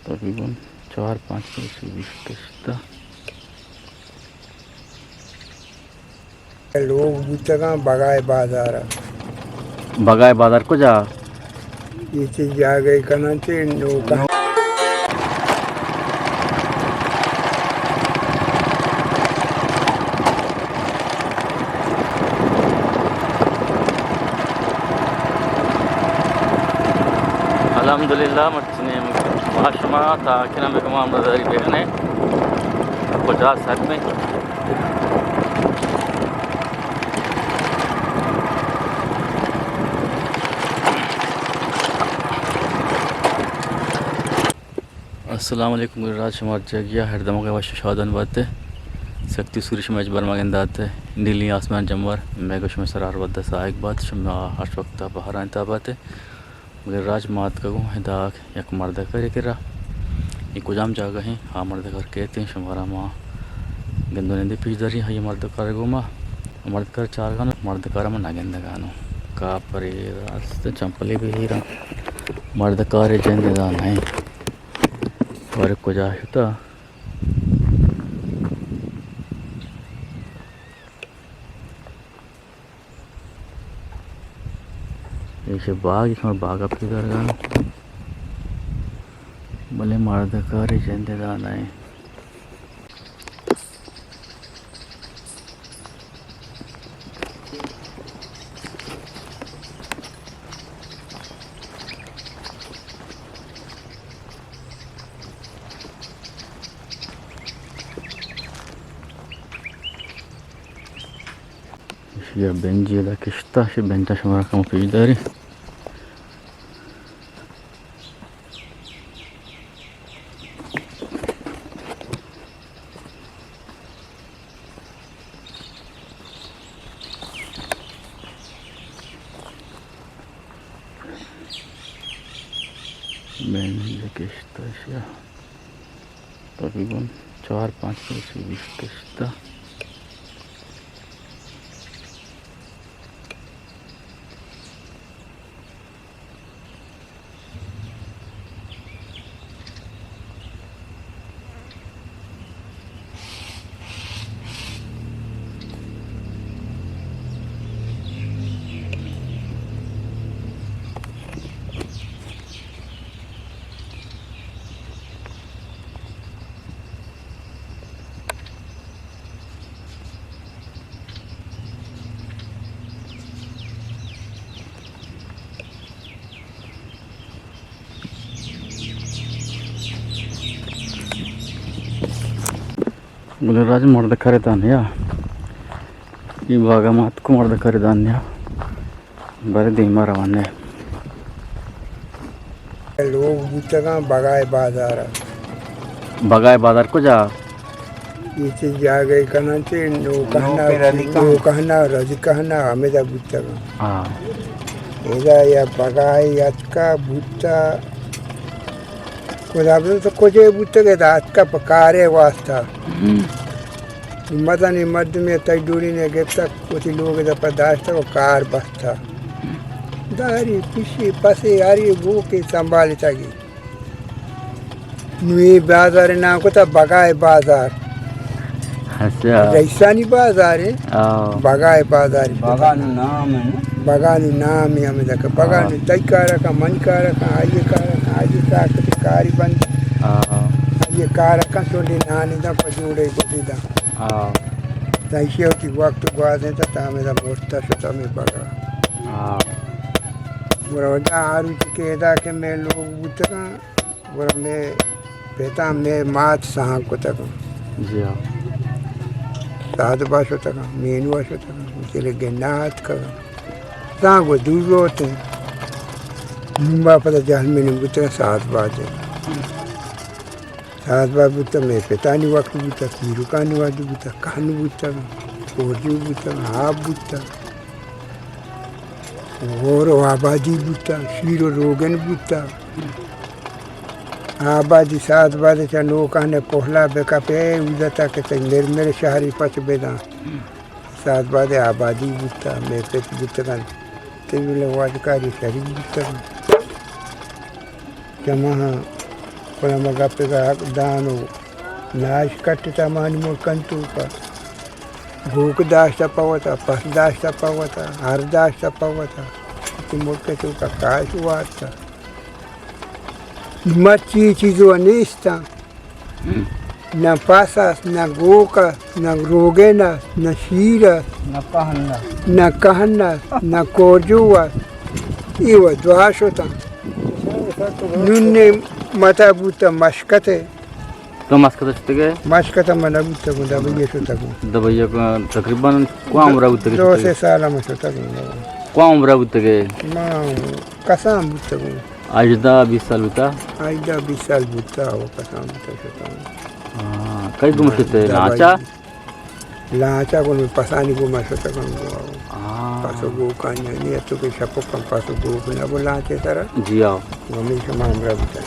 تقریباً 4-5 قسط لوگ بودتا بگائے بازار بگائے بازار کو جا یہ چیز جا گئی کنا چی نوکا الحمدللہ مرچنے معاشمہ تاکہ میں کمام نظری بہنے 50 سال میں السلام علیکم راج شمار جگیا ہر دماغ وش شادن بات سکتی سورش میچ برما گندات نیلی آسمان جمور میں گوش میں سرار ود سائق بات شما ہر وقت بہار انتابات مگر راج مات کا گو ہداک یک مرد کرے کرا یہ کجام جگہ ہیں ہاں مرد کر کہتے ہیں شمارا ماں گندو نندی پیچ داری ہے یہ مرد کر گو ماں مرد کر چار گانو مرد کر میں نگند گانو کا پری راست چمپلی بھی ہی رہا مرد کار جند دان ہے اور کجا ہوتا یہ باغ اس میں باغ اپ کی درگاہ بلے مرد کار جند دان ہے یہ بنجی دا کشتا شی بنتا شمارا کم پیچ داری بنجی دا کشتا شی تقریباً 4-5 قسط بولے راج مرد کرے دانیا یہ باغا مات کو مرد کرے دانیا بڑے دیما روانے لوگ بودتا بگائے بازار بگائے بازار کو جا یہ چیز جا گئی کنا چی نوکہنا رجکہنا ہمیں دا بودتا ہاں ایدہ یا بگائے اتکا بودتا خدا بودتا تو کجے بودتا کہ دا اتکا پکارے واسطہ مدنی مرد میں تجدوری نے گفتا کچھ لوگ دا پرداشتا کو کار بستا داری پیشی پسی ہری گو کی سنبھالتا گی نوی بازار نام کو تا بگائے بازار رئیسانی بازار ہے بگائے بازار بگانو نام ہے بگانو نام ہے ہمیں دکھا بگانو تائی کارا کا من کارا کا آئیے کارا کا آئیے ساکتی کاری بند آئیے کارا کا سولی نانی دا پجوڑے گتی دا تائیشی ہوتی وقت گوازیں تا ہمیں دا بوستا شتا میں بگا گورا وجہ آرو چکے دا کہ میں لوگ بودتا گورا میں پیتا میں مات سہاں کو تکا جی ہاں ساد باش ہوتا کا مینو باش ہوتا کا چلے گنات کا سہاں کو دور ہوتے ہیں نمبا پتا جہل میں نے بودتا ساد باز ہے ساد باز بودتا میں پیتانی وقت بودتا کیرو کانی وقت بودتا کانو بودتا چھوڑی بودتا ہاپ بودتا غور و آبادی بودتا شیر و روگن بودتا آبادی سات بعد چا نوکانے پہلا بکا پہ وزتا کہ میرے شہری پچ بیدا سات بعد آبادی بودتا میں پیت بودتا کن تیویل وادکاری شریف بودتا کن جمعہ kuna magapega dano nash kattita mani mulkantuka भूख दाश्ता पवता पस दाश्ता पवता हर दाश्ता पवता मुल्क का काश वार्ता मच्छी चीज़ों अनिष्टा न पासास न गोका न रोगेना न शीरा न कहना न कोजुआ इवा द्वाशोता नुन्ने मता बूता मशकते तो मस्कत के मशकता मना बूता को दबैया शोता को दबैया को तकरीबन को उम्र उतके 2 साल में शोता को को उम्र उतके मां कसम बूता को आजदा 20 साल बता आइदा 20 साल बूता हो कसम बूता शोता हां कई गुमशते लाचा लाचा को पसानी को मशता को हां पासो गो कान्या नहीं तो के छपो कम पासो गो ना बोला के तरह जी आओ गमी के मामला बूता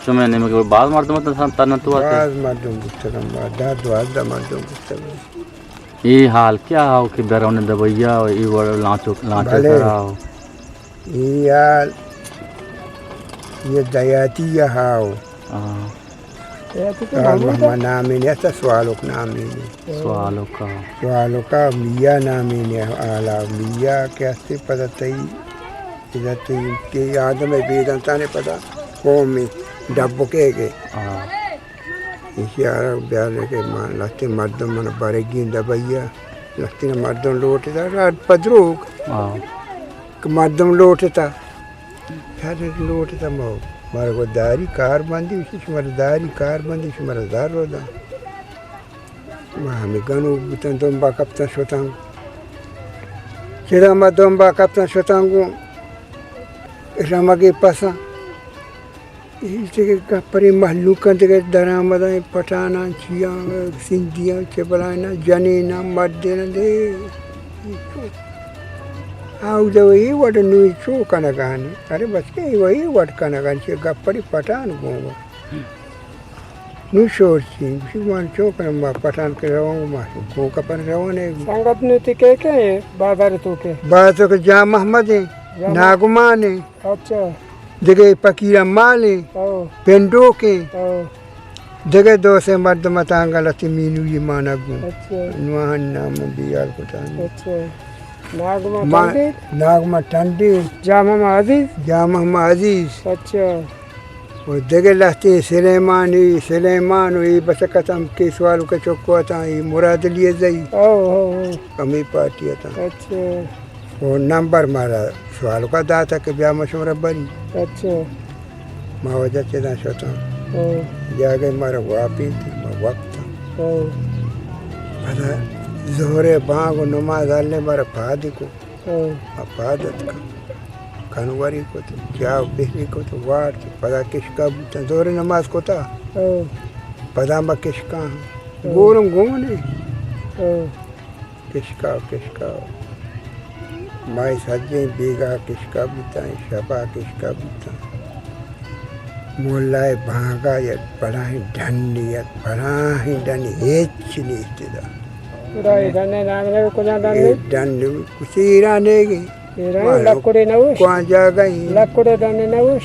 समय ने मगर बाद मर्द मत तन तो आते आज मर्दों बुस्तकम दा द्वादा मर्दों बुस्तकम ये हाल क्या हो कि बेरौने दबैया और ये बड़ लाचो कराओ यार ये दयाती हाओ हां मम्मा नाम ने ऐसा सवालों का नाम सवालों का मिया नाम ने आला मिया कैसे पता तई इधर के आदम वेदांता ने पता कौम में डब्बो के यार ब्याह के मान लगते मर्दों मन बारेगी दबैया लगती ना मर्दों लोटता रात पदरूक मर्दों लोटता यार लोटता मो मारे को दारी कार बंदी उसी तुम्हारी दारी कार बंदी तुम्हारा दार रोदा हमें गनु बुतन दोंबा कप्तान शोतांग चिरामा दोंबा कप्तान शोतांगू रमगे पसा इसे परी महलूकन के दरामदा पठाना छिया सिंधिया चबलाना जनेना मर्देना दे आउ जब ये वट नुई चो कना कहानी अरे बस के वही वट कना कहानी से गपरी पठान गोवा नु शोरची शिवान चो कना पठान के रवांग मा गो कपन रवाने संगत ने के बादर तो के बात के जा मोहम्मद नागमान है अच्छा जगह फकीरा माले पेंडो के जगह दो से मर्द मतांगा लती मीनू ये माना गु अच्छा नुआन नाम बियाल को तान अच्छा नागमा टंडी जामा अजीज अच्छा वो जगह लती सुलेमान ये बस कतम के सवाल का चौको था ये मुराद लिए जाई कमी पार्टी था अच्छा वो नंबर मारा सवाल का दाता के ब्याह मशवरा बनी अच्छा मावजा चेदा शोता जागे मारा वापी थी वक्त पता जोहरे बांग नमाज आले मारा फादी को फादत का कनवरी को तो क्या बिहरी को तो वार तो पता किसका बुता जोहरे नमाज को था पता मैं किसका गोरम गोने किसका माई सज्जे बेगा किसका बुता शबा किसका बुता मोलाए भागा या पढ़ाई ढंडी या पढ़ाई ढंडी हेच नहीं इस्तेदा उड़ाई धने नाम ने को ना ढंडी कुसीरा नेगी लकुड़े न उस कौन जा गई लकुड़े धने न उस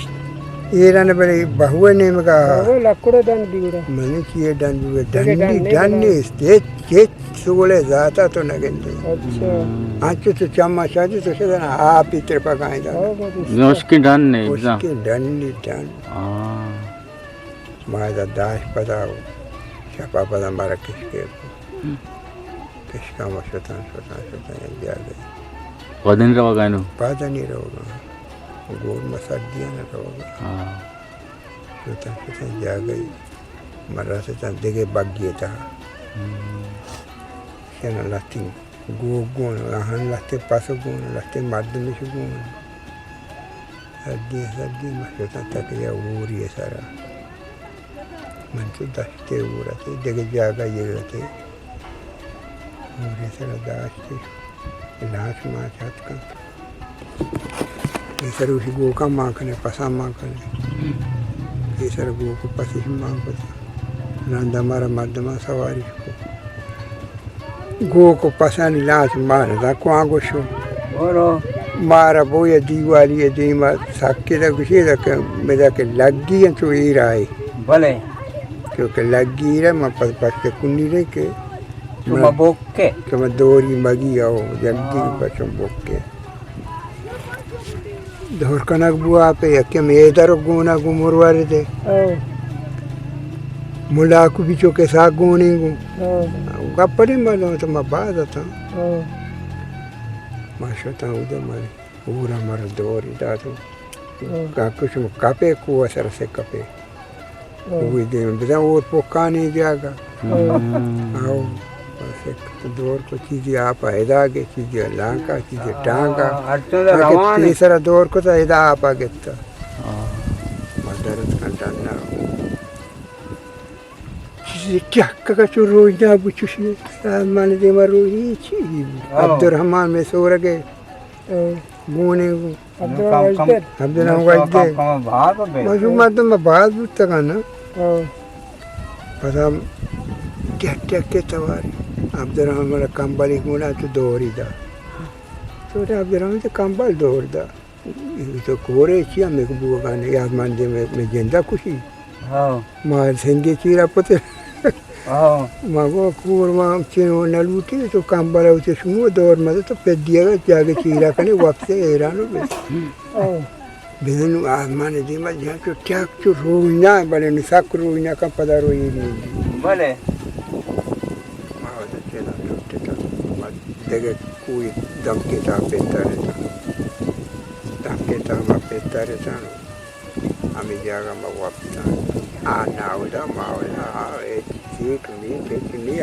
ये ने बड़े बहुए ने मगा वो लकुड़े धन दिउरा मैंने किए ढंडी हेच सुगले जाता तो न गंदे अच्छा आज तो चम्मा शादी तो से ना आप इतर पकाएगा उसकी डन नहीं उसकी ढंडी ढंड मारा दाश पताओ छपा पता मारा किसका मशता जा गई दिन रहोगा नो पता नहीं रहोगा गोल मसाज दिया ना रहोगा शोता जा गई मरा से देखे बाग्य था शेना लाती गोन आहन लाते पासो गोन लाते माध्यम से गोन सर्दी मशता तक या ऊरी है सारा मन तो दस्ते ऊरा थे जगह जागा ये रहते ऊरी सारा दास्ते लाश माँ छात का ये सर उसी गो का माँ कने पसा माँ कने ये सर गो को पसी माँ को नंदा मारा मर्दमा सवारी को गो को पसा नहीं लाश मार दा को आगो शो مارا بویا دیوالی دیما ساکے دا کسی دا کہ میرا کہ لگی ہیں تو ای رائے بھلے کیونکہ لگی رہا میں پس کے کنی رہے کہ شما بوکے کہ میں دوری مگی آؤ جلدی پسوں بوکے دور کنک بوا پہ یکی میں ایدر گونا گو مروارے دے ملاکو بھی چوکے ساک گونے گو گپڑی ملوں تو میں بعد آتا ماشاءتا ہوں دے مارے پورا مارا دوری دا تو کچھ کپے کو اثر سے کپے وہی دے میں بتا اور پوکانے جاگا آؤ بس ایک دور کو چیزی آپ ایدا گے چیزی لانکا چیزی ٹانگا آگے تیسرا دور کو تا ایدا آپ آگے تا مدرد کنٹانا چیزی چکا کا چو روی نا بچوشی سازمان دے ما روی چیزی عبدالرحمن میں سورا گے گونے گو عبدالرحمن وجدے مجھومات تو میں بات بودتا گا نا پتا ٹیک کے تواری عبدالرحمن میرا کمبل گونا تو دوری دا تو عبدالرحمن تو کمبل دور دا تو کورے چیا میں کو بوا گانے یاد مان دے میں جندہ کشی ماں سنگے چیرا پتے ماں کو کور ماں چینو نلوٹی تو کمبل ہوتے شمو دور مدد تو پید دیا گا جاگے چیرا کنے وقت سے ایرانو بیدنو آزمان دیما جہاں چو ٹیک چو روی نا بلے نساک روی نا کم پدا روی نہیں بھلے دیکھے کوئی دم کے تا پیتا رہتا دم کے تا ما پیتا رہتا ہمیں جاگا ما واپتا آنا ہودا ما ہودا سیک نہیں پیچ نہیں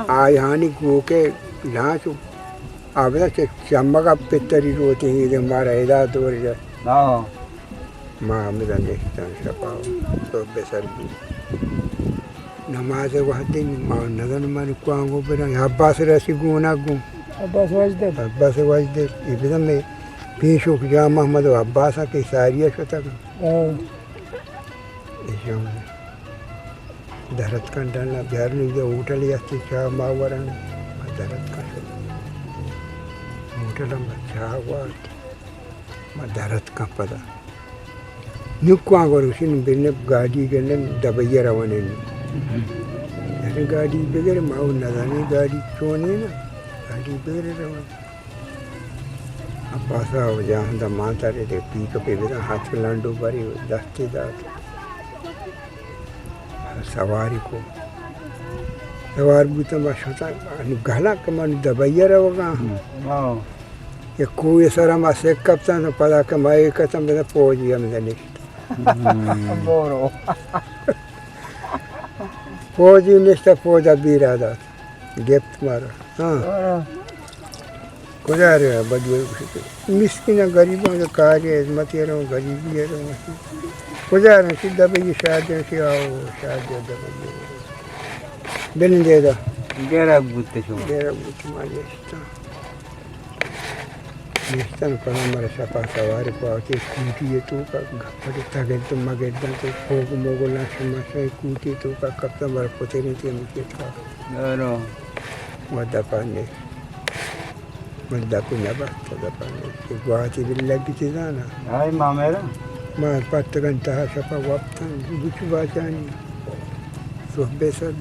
آئی ہانی گو کے یہاں چو آبدا چمہ کا پیتری روتی ہی دے ہمارا ایدہ دور جا ما ہمیں دا نیشتا شپاو تو بسر بھی نماز وقت دیں ماں نظر مانی کوانگو بران عباس رسی گونا گون عباس وجدے عباس وجدے یہ بھی میں پیشو جا محمد و عباسا کی ساریہ شتا گا ایشو میں درد کن ڈالنا بیار نہیں دے اوٹل یاستی چاہ ماوران درد کن اوٹل ہم چاہ وارد ما درد کن پدا نکوانگو رسین بلنے گاڑی گلنے دبئی روانے نہیں گاڑی بغیر ماؤ نظانی گاڑی چونے نا گاڑی بغیر روانے اب پاسا ہو جہاں دا مانتا رہے دے پی کو پہ بیدہ ہاتھ لانڈو باری دستے دات سواری کو سوار بوتا ما شوتا گھلا کمان دبئی رواگا یہ کوئی سر ما سیک کپتا نا پدا کمائی کتم بیدہ پوجی ہم دنشت بورو فوجی نشتا فوجا بیرا دات گفت مارا ہاں کجا رہا بدوئی کشتے مسکینہ غریبوں کا کاری عظمتی رہوں غریبی رہوں کجا رہا سیدھا بھئی شادیوں سے آؤ شادیوں دبئی بلن دے دا گیرہ بوتے شو گیرہ بوتی ماں نیشتا نیشتا پنا ہمارا شپا سواری کو آتی کوٹی تو کا گھپڑی تاگل تو مگر دن تو پھوگ موگو لاشا ماشای کوٹی تو کا کب تا ہمارا پتے نہیں تھی ہمیں کیا مدہ پانے مدہ کو نبات تا پانے گواتی بھی لگی تھی دانا آئی ماں میرا ماں پتہ گنتا شپا واپتان بچو باچانی صحبے سر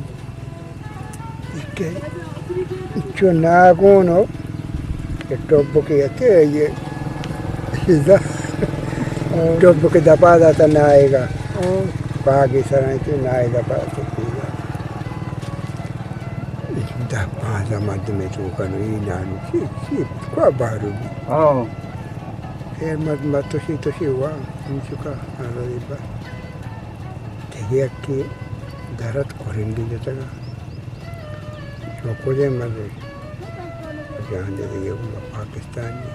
اچھو ناگون ہو ٹوبو کے یہ ٹوبو کے دپا داتا نہ آئے گا پاگی سرائیں تو نہ آئے دپا سکتی گا دپا زمد میں تو کنوی نانو چیپ کو بارو بھی پھر مت توشی ہوا ہم چکا آزادی بات دیکھے کہ درد کورنگی دیتا گا چوکو دے مدے جہاں دے دے پاکستانی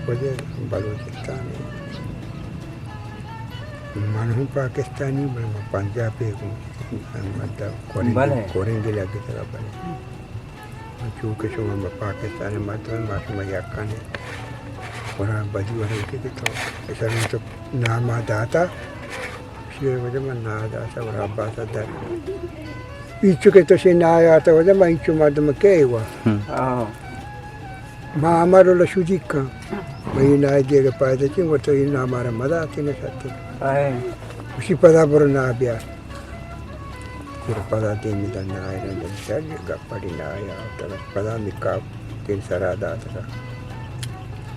وجہ بلوچستانی من ہوں پاکستانی بل میں پنجابی ہوں کورنگی لگی طرح بنے چونکہ شما میں پاکستانی مطمئن معصومہ یاکانے قرآن بدی ورہی کے تو ایسا میں تو نام آداتا اسی وجہ میں نام آداتا اور عباسا در پیچھو کے تو سے نہ آیا آتا وجہ میں انچو مردم کیا ہوا Ma amaro la shujika. Mai na idea ke pai de chi wo to ina mara mada tine satte. Usi pada bro na bia. Kira pada de mi dan na ira de shar ga padi na ya ta pada mi ka tin sarada ta.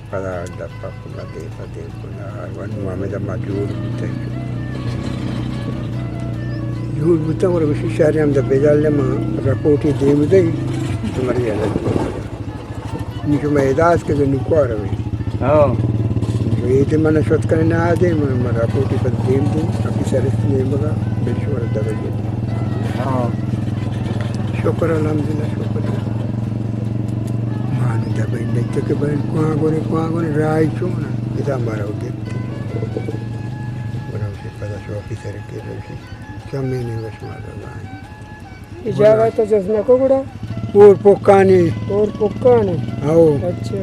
Pada da pa kuna de kuna wan ma me da ma jur te. Jur buta mora bishi shari am da bejalle ma rapporti de mi de tumari ala. Ni kuma edas ke ni kwara we. Itu mana shot karena ada, mana rapoti pada tim tu, tapi serius ni maga bersyukur dah jadi. Syukur alhamdulillah syukur. Mana dah benda tu ke benda kuah goni rai cuma kita marah udah. Orang si pada syukur serius ke rasi, kami ni bos marah lah. इजावा तो जसना को गुड़ा और पोकानी, आओ, अच्छा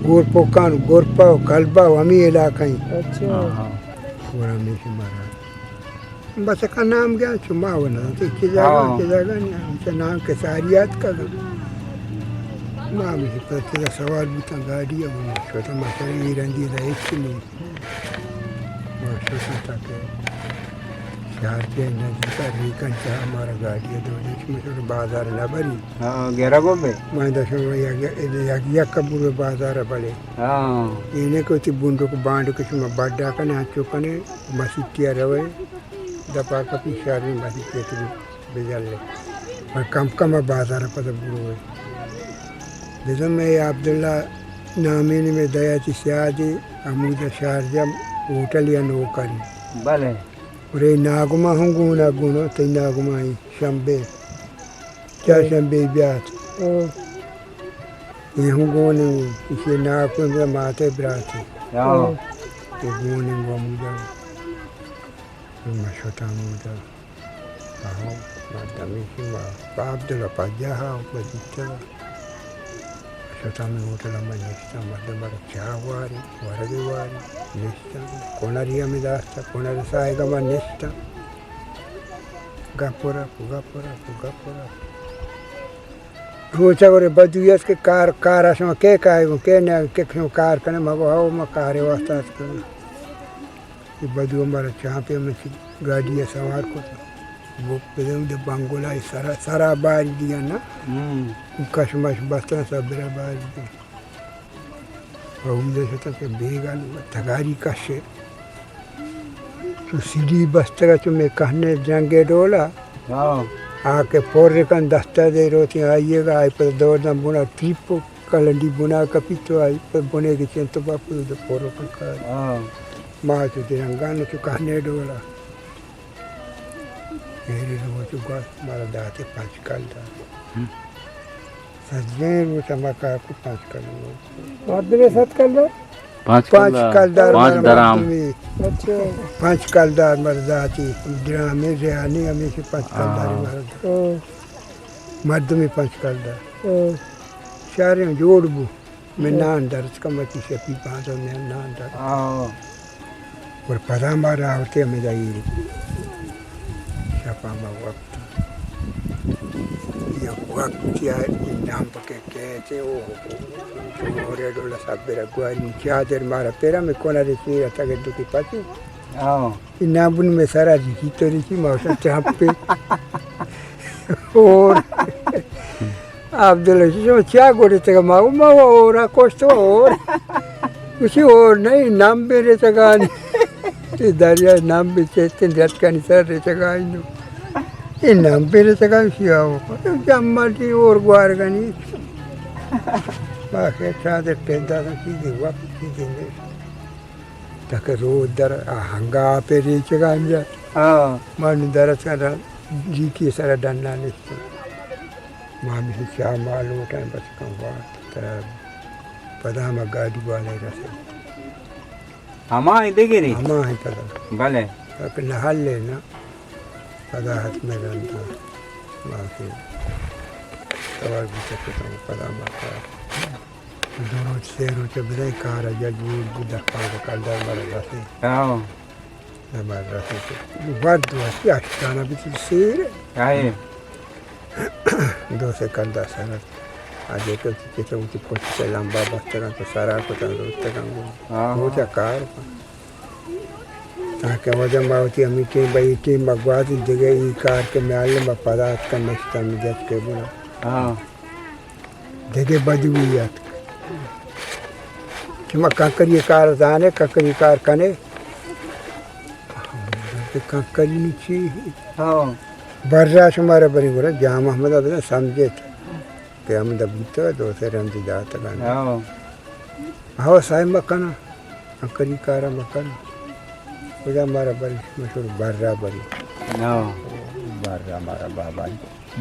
और पोकान, गोरपा, कल्बा, हमी इलाका ही. अच्छा orang ni sembarang. Bahasa kan naam क्या cuma wana तो की जगह नहीं है नाम के सारियात का नाम ही पर तेरा सवाल बुता गाड़ी है वो छोटा मसला ये रंदी है एक नहीं वो छोटा था के चार के नदी का रिकन चाह हमारा गाड़ी है दो इसमें तो बाजार ना बनी 11 को पे मैं दसों या कबूर बाजार बड़े इन्हें को ती बुंडो को बांड को चुमा बाड़ा का ना चुकने मसीतिया रवे दपा का पिशारी मसीतिया तो बेजाले पर कम बाजार पर बुरो है जैसे मैं अब्दुल्ला नामिनी में दया ची सियादी अमूदा शारजा होटल या नौकरी भले रे नागुमा हंगुना गुनो ते नागुमा ही शंबे क्या शंबे ब्यात ये हंगुने इसे नागुन में माते ब्राते ये गुने वो मुझे मशोता मुझे आओ मातमी की माँ बाप दला पाजा हाँ बच्चा मशोता में होटल में निश्चित मतलब बड़ा चावारी वरदीवारी निश्चित कोनारिया में दास्ता कोनारी साएगा मैं निश्चित गपुरा रोचा करे बदुयस के कार आसमा के काएगो के न के कार कने मगो हाउ म कारे वास्ता करे ये बदु हमारा चाह पे में गाड़ी सवार को वो पेदम दे बंगोला सारा बारी दिया ना कशमश बस्ता सब बेरा बारी दिया और जैसे तक बेगान तगारी कशे तो सीधी बस्ता का तो मैं कहने जंगे डोला आके पोरे कन दस्ता दे रोती आइएगा आई पर दौड़ना बुना ट्रिप कलंडी बुना कपी तो आई पर बुने के चें तो बापू तो पोरो कन का माँ तो तिरंगा ने तो कहने डोला मेरे रो तो गा मारा दाते 5 कल दा सजने वो चमका को 5 कल बाद में 7 कर लो 5 कलदार 5 दराम अच्छा 5 कलदार मर्दाती ड्रामे रेहानी हमेशा 5 कलदार मर्द में 5 कलदार सारे जोड़ बू मैं नान दर्ज का मत से पी 5 में नान दर्ज और पता मारा होते हमें जाइए छापा में वक्त ये वक्त क्या नाम पके कहते हो Ore dola sabera guari chader mara pera me kona de tira tage duki pati inabun me sara ji hitori ki mausa chappe और अब्दुल्ला जो क्या गोरे तक माऊ माऊ और कोस्तो और कुछ और नहीं नाम पे रे तगानी ते दरिया नाम पे चेतन जट का निसर रे तगानी ये नाम पे रे तगानी सियाओ जम्माटी और गुआर गनी बाकी चादर पेंदा था सीधे वापस सीधे ने तक रोज दर हंगा पे रे तगानी जा मान दरस का जी की सारा डंडा निश्चित मामी से क्या मालूम टाइम बस कम बात तर पदामा गाड़ी वाले रसे हमा इधर रे हमा है पदा भले अब नहाल लेना पदा हाथ में रंता माफी तवार भी चक्कर तो पदामा का दोनों से रोचे बड़े कार जल्दी बुद्ध पाल का डर वाले रसे हमारे रसे बात दुआ क्या खाना भी तो शेर आए 2 से कल 10 है Aje ke kita uti pochi lamba bastakan to sara ko tan rostakan Ah. ko cha kar ta ke wajam bauti amiti bai ti magwadi dige I kar ke malle ma padat kan nestam jet ke buna Ah. dige badwiyat cuma kankari kar zane kankari kar kane kankari ni chi Ah. barra shumara bari gora jam ahmad abda samje ke am da butta do se ram di jata kan Ah. hawa sai makana kankari kara makana uja mara bari mashhur barra bari Ah. barra mara baba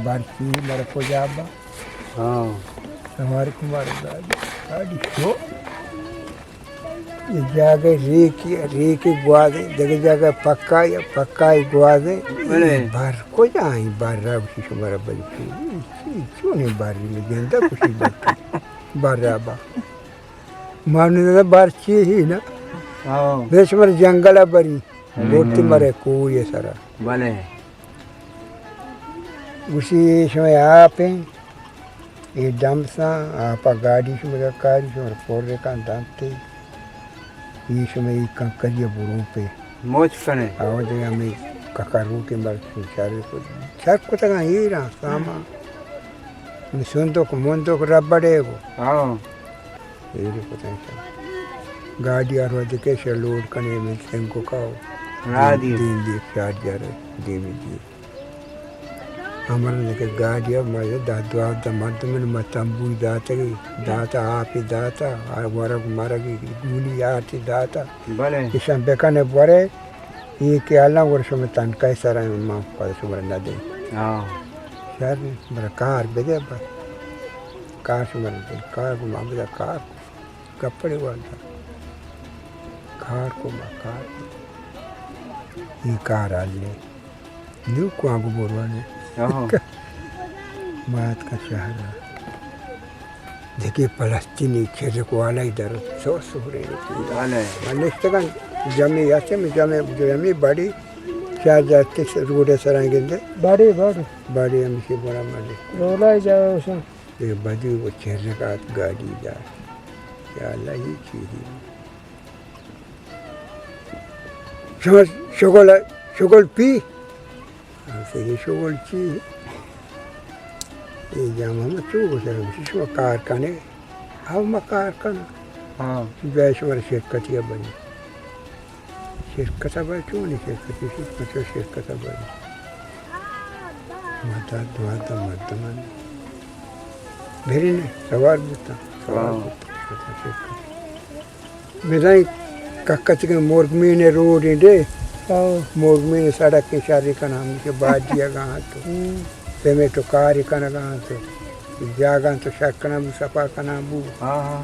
barki mara pojaba Ah. हमारे कुमार गाड़ी हो ये जाके रे की गुआ दे जगह जगह पक्का या पक्का ही गुआ दे बोले। बार को जाए बार रा उसी हमारा बल्कि क्यों नहीं बार में जनता कुछ बात बार रा बा मारने का बार ची ही ना Ah. देश में जंगल बरी बोलते मरे कोई है सारा Vale. उसी समय आप हैं ये डमसा आपा गाड़ी से मेरा कारी से और पोरे का दांते ये समय कंकरिया बुरों पे Moch kane. आओ जगह में ककारू के मर चारे को सब को तक ही रहा सामा मैं सुन तो को रबड़े वो Ah. ये को तक गाड़ी और वो देखे से लोड करने में सेंको का Radio. दिन दी चार जा रहे दिन दी हमारे लेके गाड़ी अब मैं दादुआ दमद में मतंबू दाता आप ही दाता और वारा मारा की गुली आती दाता Vale. किसान बेकाने बोरे ये के अल्लाह वर्ष में तन कैसा रहे मां पर सुबर न दे Ah. शहर में मेरा कार बेदे बस कार सुबर दे कार को मां बेदा कार कपड़े वाला कार को मां कार ये कार आले न्यू को आगू बोरवाने Ah. मात का शहर है देखिए फलस्तीनी क्षेत्र को वाला इधर सो रहे Vale. मनेस्तकन जमी याचे में जमी बड़ी चार जाते रोडे सराएंगे बाड़ी बाड़ी बड़ी हम से बड़ा माने रोला ही जाओ उसे ये बदी वो क्षेत्र का गाड़ी जा या अल्लाह ही चीज समझ शगल पी ऐसे ये शगल ची ये जाम हम चूक से विशेष कार कने हम कार कना Ah. वैश्वर शिरकत या बनी शिरकत बनी क्यों नहीं शिरकत बनी माता द्वाता मर्दमान मेरी ने सवार बुता मेरा काका के मोरमी ने रोड इंडे मोरमी ने सड़क के सारे का नाम के बाद दिया कहाँ तो पेमे तो कार का ना कहाँ तो जागा तो शक का नाम सपा का नाम बू Ah.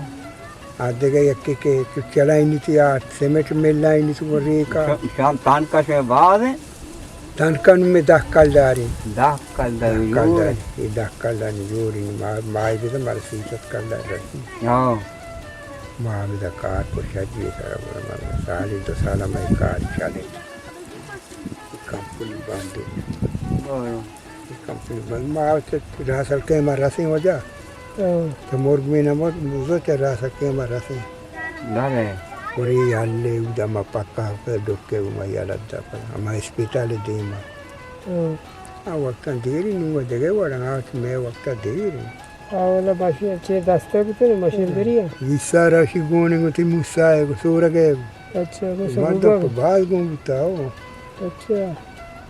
आधे गए यक्के के तो चला ही नहीं थी यार सीमेंट मिलना ही नहीं थी वो रेका Sham tan ka se baad hai. तनकन में दक्कल डारी Dah kal da कल ये दक्कल डारी जोड़ी मार भी तो मारे सीसत कर रही Ah. माँ भी तो कार को शादी सारा बोला मारा साल ही तो साल में कार चले कंपनी बंद Bueno. कंपनी बंद माँ से रासल के मारा से हो जा तो मोर में ना मोर मुझे तो रासल के मारा से Dale. और ये हल्ले उधर में पक्का पर डुक्के उमा यार अद्दा पर हम हॉस्पिटल दे माँ आ वक्त देरी नहीं हुआ जगह वो रंगा मैं वक्त देरी वाला मशीन अच्छे दस्ते भी तो मशीन दरी है इसा राशि गोने को थी मुस्सा है को सोर गए अच्छा को मर्द सब तो बाल घूमता हो अच्छा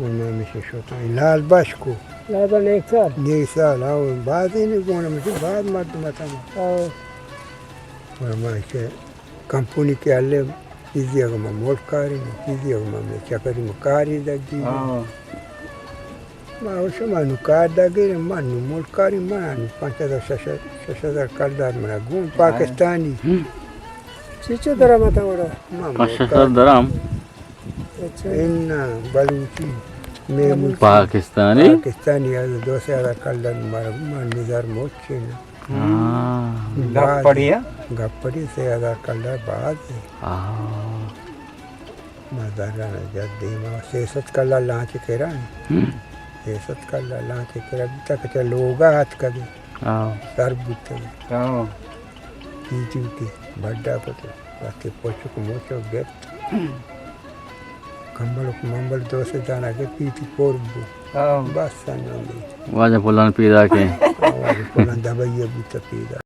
वो मैं मिसे होता है लाल बाश को लादा एक साल ये साल आओ बाद ही नहीं गोने में बाद मत मत और मैं के कंपनी के अल्ले इजी अगर मैं मोल कारी इजी अगर मैं चकरी में कारी दगी Ah. मैं उसे मानू कार दगी मानू मोल कारी मानू 5000 करदार मेरा घूम पाकिस्तानी चीचो दरा माता बड़ा $5,000 dirham अच्छा इन बलूची में पाकिस्तानी पाकिस्तानी है 2000 करदार मेरा निजार मोची ना Dah padi hai. गप्पड़ी से 1000 करदार बाद Ah. मदारा न जद दीमा सेसत कल्ला लांच केरा सेसत कल्ला लांच केरा तक चलोगा हाथ कभी سر بوتل Oh. پیچوتی بڑا پتہ واسطے پوچھو موچو گیٹ کمبل ممبل دو سے جانا کے پیتی پوربو Oh. بس سنوں دی واجہ پلان پیدا کے آواز پلان دبائیے بوتا پیدا